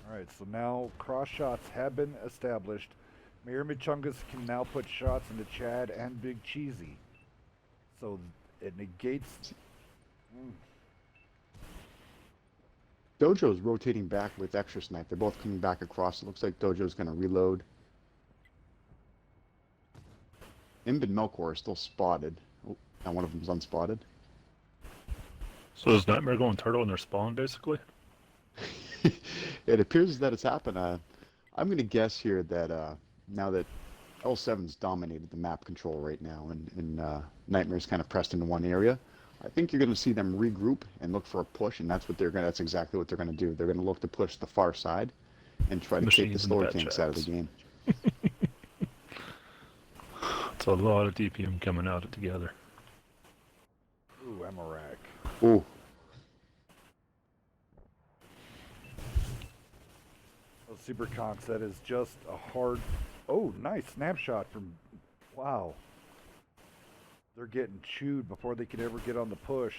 All right, so now cross shots have been established. Mayor Michungus can now put shots into Chad and Big Cheesy. So it negates... Dojo's rotating back with Extra Snipe. They're both coming back across. It looks like Dojo's going to reload. Imp and Melkor are still spotted. Oh, now one of them's unspotted. So is Nightmare going turtle in their spawn, basically? It appears that it's happened. I'm going to guess here that now that L7's dominated the map control right now and Nightmare's kind of pressed into one area, I think you're going to see them regroup and look for a push, and that's exactly what they're going to do. They're going to look to push the far side and try to take the slower tanks out of the game. It's a lot of DPM coming out together. ammo rack. Ooh. Oh, Super Conks, that is just a hard... Oh, nice snapshot from... Wow. They're getting chewed before they could ever get on the push.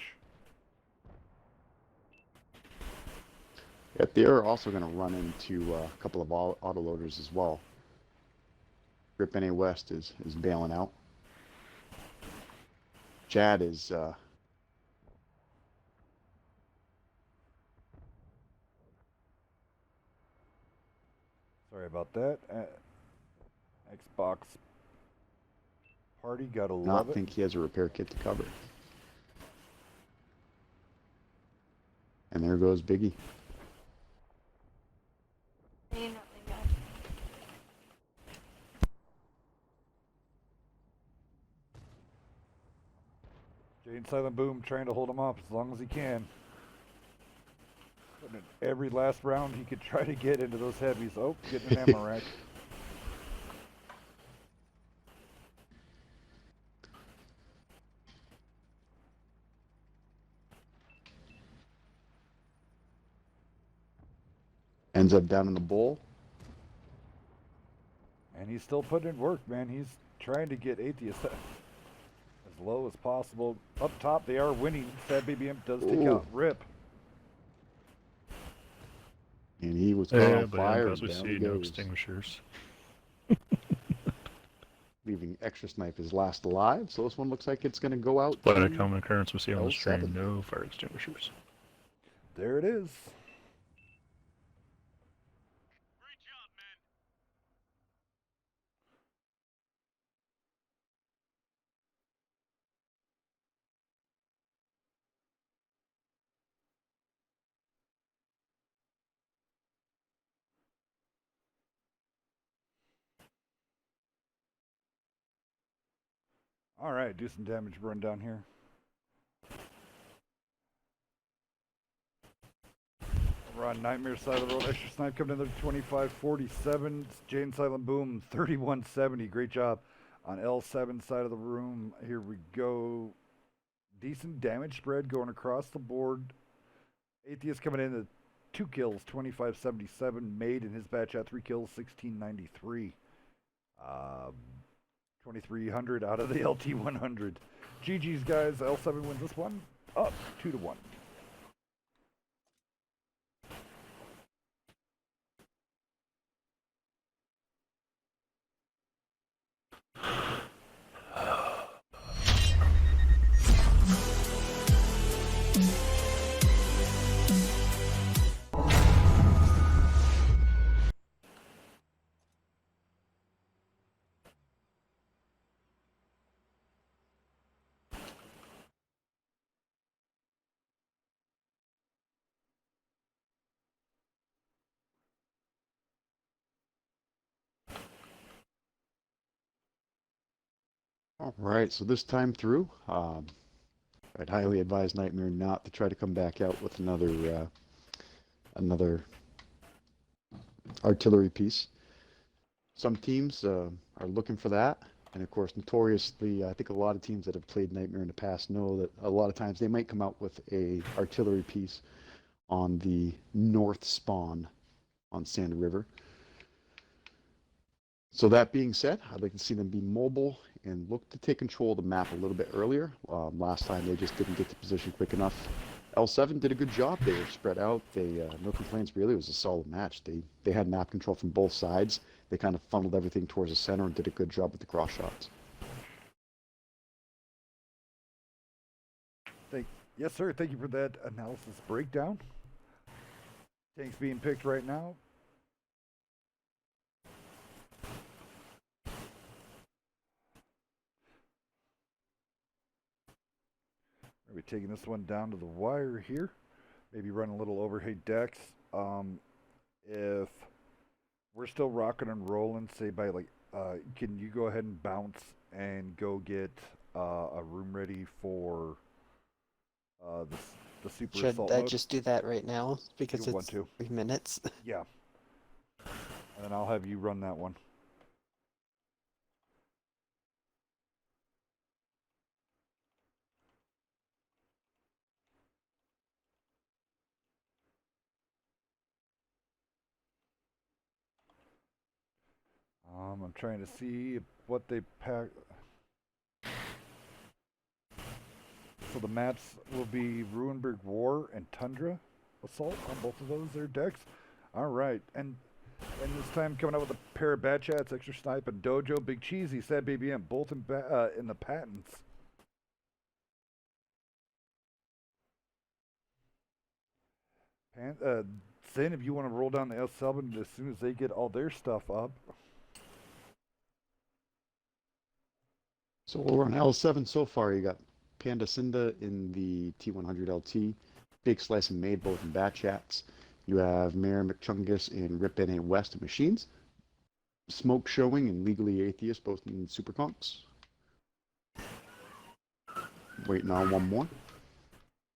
Yeah, they're also going to run into a couple of autoloaders as well. Rip NA West is bailing out. Chad is Sorry about that. Xbox party, gotta not love it. think he has a repair kit to cover. And there goes Biggie. Jane Silent Boom trying to hold him off as long as he can. Putting in every last round he could try to get into those heavies. Oh, getting an ammo rack. Ends up down in the bowl. And he's still putting in work, man. He's trying to get Atheist as low as possible. Up top, they are winning. Sad Baby Imp does take out Rip. And he was caught on fire. As we see, no extinguishers. Leaving Extra Snipe is last alive, so this one looks like it's going to go out. But a common occurrence we see on the stream, L7. no fire extinguishers. There it is. All right, do some damage burn down here. We're on Nightmare side of the road. Extra Snipe coming in there, 2547. Jane Silent Boom, 3170. Great job on L7 side of the room. Here we go. Decent damage spread going across the board. Atheist coming in at 2 kills, 2577. Made in his batch at 3 kills, 1693. 2300 out of the LT100. GG's, guys. L7 wins this one. Up 2-1. All right, so this time through, I'd highly advise Nightmare not to try to come back out with another artillery piece. Some teams are looking for that, and of course, notoriously, I think a lot of teams that have played Nightmare in the past know that a lot of times they might come out with a artillery piece on the north spawn on Sand River. So that being said, I'd like to see them be mobile and look to take control of the map a little bit earlier. Last time they just didn't get to position quick enough. L7 did a good job. They were spread out. They no complaints really. It was a solid match. They had map control from both sides. They kind of funneled everything towards the center and did a good job with the cross shots. Yes, sir. Thank you for that analysis breakdown. Tanks being picked right now. We're taking this one down to the wire here. Maybe run a little overhead decks. If we're still rocking and rolling, say by like, can you go ahead and bounce and go get a room ready for the super Should assault I mode? just do that right now? Because You it's want to. 3 minutes. Yeah. And then I'll have you run that one. I'm trying to see what they pack. So the maps will be Ruinberg War and Tundra Assault on both of those there decks. All right, and this time coming out with a pair of Bat Chats, Extra Snipe, and Dojo, Big Cheesy, Sad BBM, both in the patents. Sin, if you want to roll down the L7 as soon as they get all their stuff up. So we're on L7 so far. You got Panda Cinda in the T100 LT, Big Slice and Made both in Bat Chats. You have Mayor McChungus in Rip NA West Machines, Smoke Showing and Legally Atheist both in Super Conks. Waiting on one more.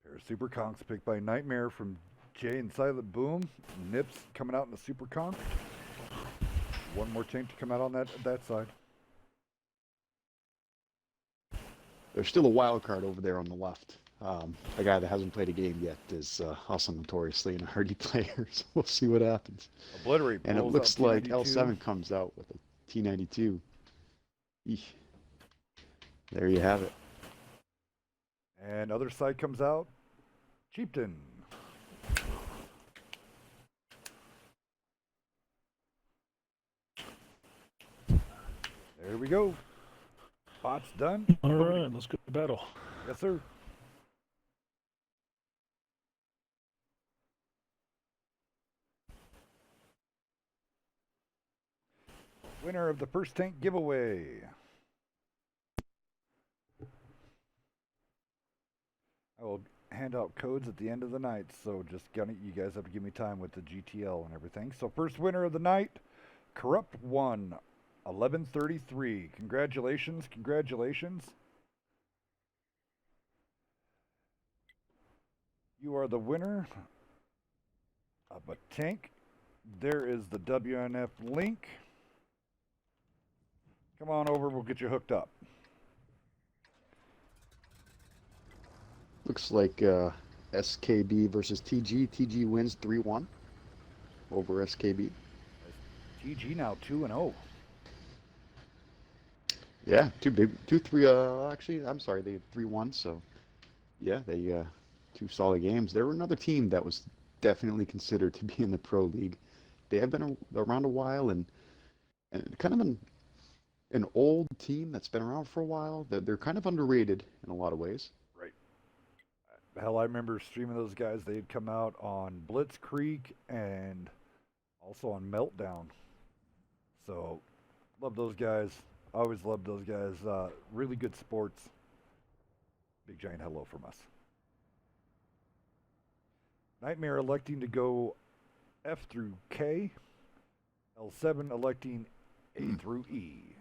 Pair of Super Conks picked by Nightmare from Jay and Silent Boom. Nips coming out in the Super Conk. One more tank to come out on that side. There's still a wild card over there on the left. A guy that hasn't played a game yet is also notoriously an hardy player, so we'll see what happens. Obliterate. And it looks like L7 comes out with a T92. Eesh. There you have it. And other side comes out, Chieftain. There we go. Bot's done. All right, let's go to battle. Yes, sir. Winner of the first tank giveaway. I will hand out codes at the end of the night, so just you guys have to give me time with the GTL and everything. So first winner of the night, Corrupt 1, 1133. Congratulations, congratulations. You are the winner of a tank. There is the WNF link. Come on over, we'll get you hooked up. Looks like SKB versus TG. TG wins 3-1 over SKB. TG now 2-0. Yeah, actually, I'm sorry, they 3-1, so yeah, they two solid games. They were another team that was definitely considered to be in the Pro League. They have been around a while and kind of an old team that's been around for a while. They're kind of underrated in a lot of ways. Right. Hell, I remember streaming those guys. They had come out on Blitzkrieg and also on Meltdown. So, love those guys. I always loved those guys. Really good sports. Big giant hello from us. Nightmare electing to go F through K. L7 electing A through E.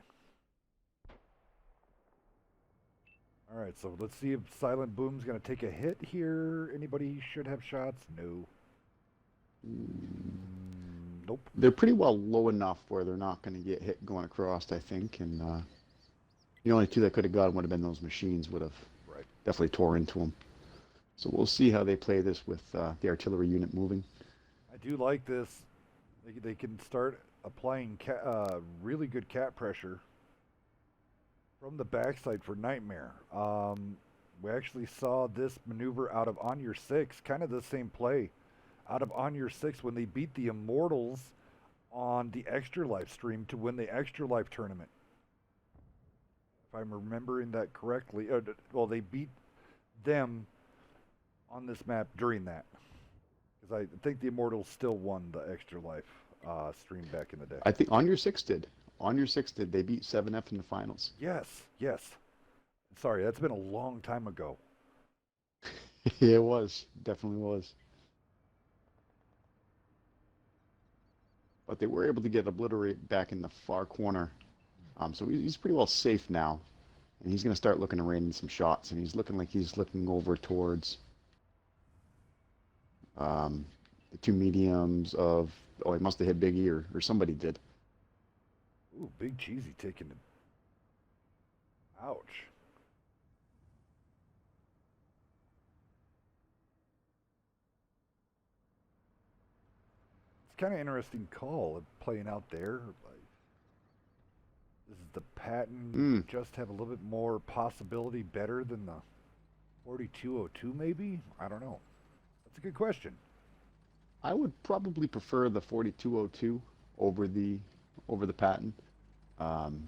All right, so let's see if Silent Boom's going to take a hit here. Anybody should have shots? No. Nope. They're pretty well low enough where they're not going to get hit going across, I think. And the only two that could have got them would have been those machines would have definitely tore into them. So we'll see how they play this with the artillery unit moving. I do like this. They can start applying really good cat pressure from the backside for Nightmare. We actually saw this maneuver out of On Your 6, kind of the same play out of On Your 6 when they beat the Immortals on the Extra Life stream to win the Extra Life tournament. If I'm remembering that correctly. Well, they beat them on this map during that. Because I think the Immortals still won the Extra Life stream back in the day. I think On Your 6 did. On Your 6 did. They beat 7F in the finals. Yes, yes. Sorry, that's been a long time ago. Yeah, it was. Definitely was. But they were able to get Obliterate back in the far corner. So he's pretty well safe now. And he's going to start looking to rain in some shots. And he's looking like he's looking over towards the two mediums of... Oh, he must have hit Big E or somebody did. Ooh, Big Cheesy taking it. Ouch. It's kind of interesting call playing out there. Does the patent Mm. just have a little bit more possibility better than the 4202 maybe? I don't know. That's a good question. I would probably prefer the 4202 over the patent. Um,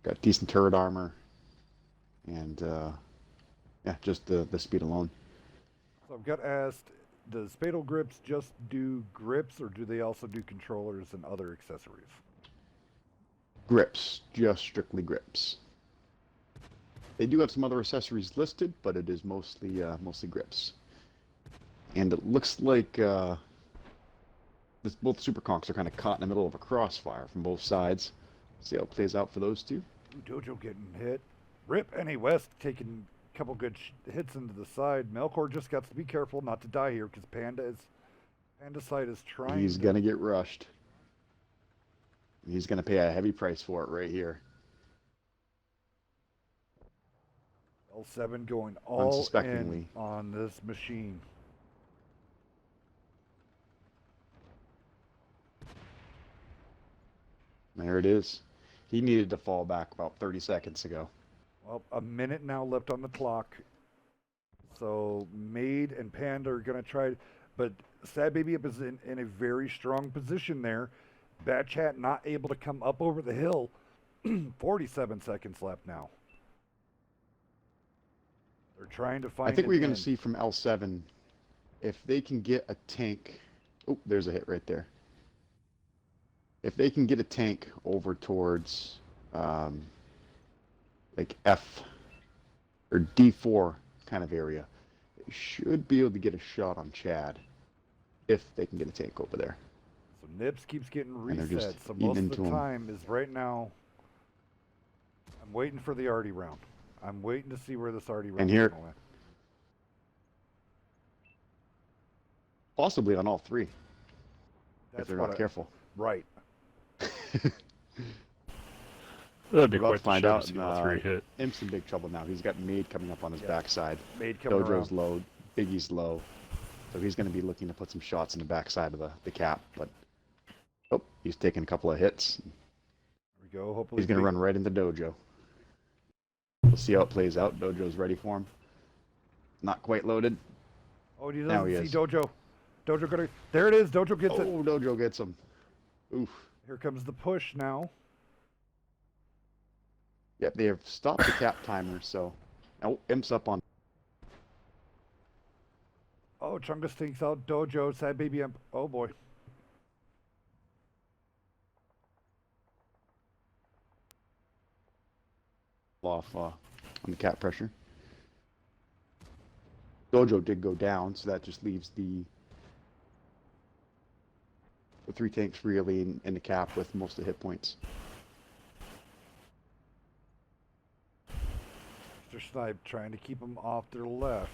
got decent turret armor, and yeah, just the speed alone. So I've got asked, does Fatal Grips just do grips or do they also do controllers and other accessories? Grips, just strictly grips. They do have some other accessories listed, but it is mostly grips. And it looks like both Super Conks are kind of caught in the middle of a crossfire from both sides. See how it plays out for those two. Ooh, Dojo getting hit. Rip NA West taking a couple good hits into the side. Melkor just got to be careful not to die here because Panda side is trying. He's gonna get rushed. He's gonna pay a heavy price for it right here. L7 going all in Unsuspectingly. on this machine. There it is. He needed to fall back about 30 seconds ago. Well, a minute now left on the clock. So Maid and Panda are going to try, but Sad Baby Up is in a very strong position there. Bad Chat not able to come up over the hill. 47 seconds left now. They're trying to find. I think an we're going to end. see from L7 if they can get a tank. Oh, there's a hit right there. If they can get a tank over towards like F or D4 kind of area, they should be able to get a shot on Chad if they can get a tank over there. So Nips keeps getting And they're just reset. So eating most of into the 'em. time is right now. I'm waiting for the arty round. I'm waiting to see where this arty round And here- is going. Possibly on all three That's if they're what not careful. Right. That'd be We're about quite to find the show out. to see all three hit. Imp's in big trouble now. He's got Maid coming up on his Yeah. backside. Maid coming Dojo's around. low. Biggie's low. So he's going to be looking to put some shots in the backside of the cap. But, oh, he's taking a couple of hits. There we go. Hopefully He's going to run right into Dojo. We'll see how it plays out. Dojo's ready for him. Not quite loaded. Oh, he Now doesn't he see is. Dojo. Dojo gonna. There it is. Dojo gets it. Oh, Dojo gets him. Oof. Here comes the push now. Yep, they have stopped the cap timer, so... Oh, Imp's up on... Oh, Chungus takes out Dojo. Sad Baby Imp. Oh boy. off on the cap pressure. Dojo did go down, so that just leaves the three tanks really in the cap with most of the hit points. Mr. Snipe trying to keep them off their left.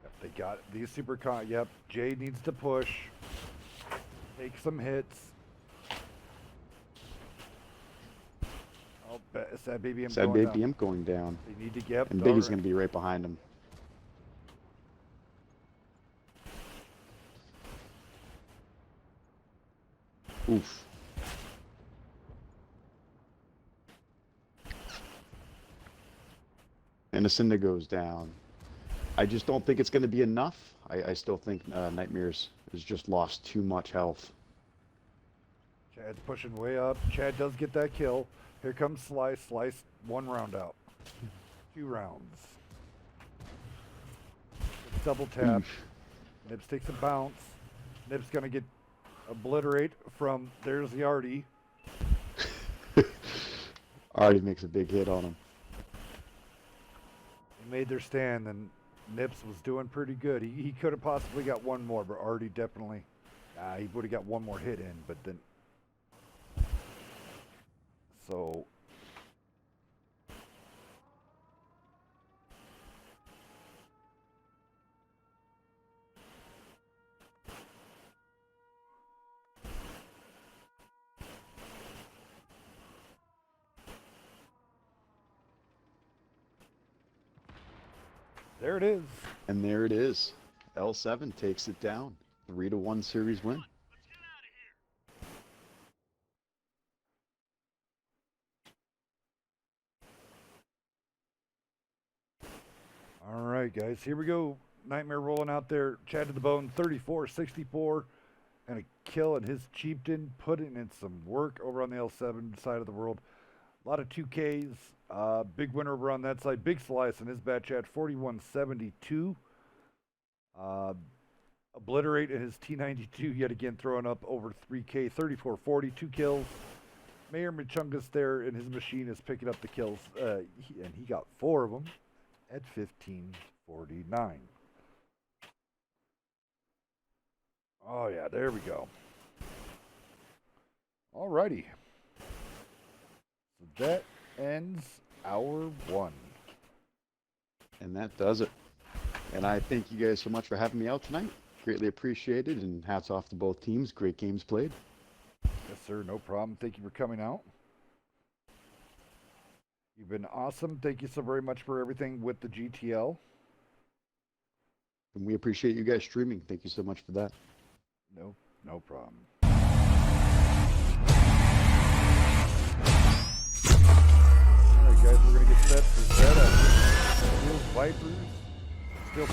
Yep, they got it. These yep, Jay needs to push. Take some hits. Oh, Sad Baby Imp Sad going Baby down. Imp going down. They need to get And Biggie's going to be right behind him. Oof. And Acinda goes down. I just don't think it's going to be enough. I still think Nightmares has just lost too much health. Chad's pushing way up. Chad does get that kill. Here comes Slice. Slice 1 round out. 2 rounds. Double tap. Nibs takes a bounce. Nibs gonna get obliterate from, there's the Artie. Artie makes a big hit on him. They made their stand, and Nips was doing pretty good. He could have possibly got one more, but Artie definitely, he would have got one more hit in, but then, so. There it is. And there it is. L7 takes it down. 3-1 series win. All right, guys, here we go. Nightmare rolling out there. Chad to the bone, 34-64. And a kill, and his chieftain putting in some work over on the L7 side of the world. A lot of 2Ks. Big winner over on that side. Big slice in his batch at 41-72. Obliterate in his T92 yet again throwing up over 3K. 34-40, 2 kills. Mayor Michungus there in his machine is picking up the kills. And he got 4 of them at 15-49. Oh yeah, there we go. Alrighty. So that ends hour 1. And that does it. And I thank you guys so much for having me out tonight. Greatly appreciated, and hats off to both teams. Great games played. Yes, sir. No problem. Thank you for coming out. You've been awesome. Thank you so very much for everything with the GTL. And we appreciate you guys streaming. Thank you so much for that. No problem. All right, guys, we're going to get set for setup. Vipers. Still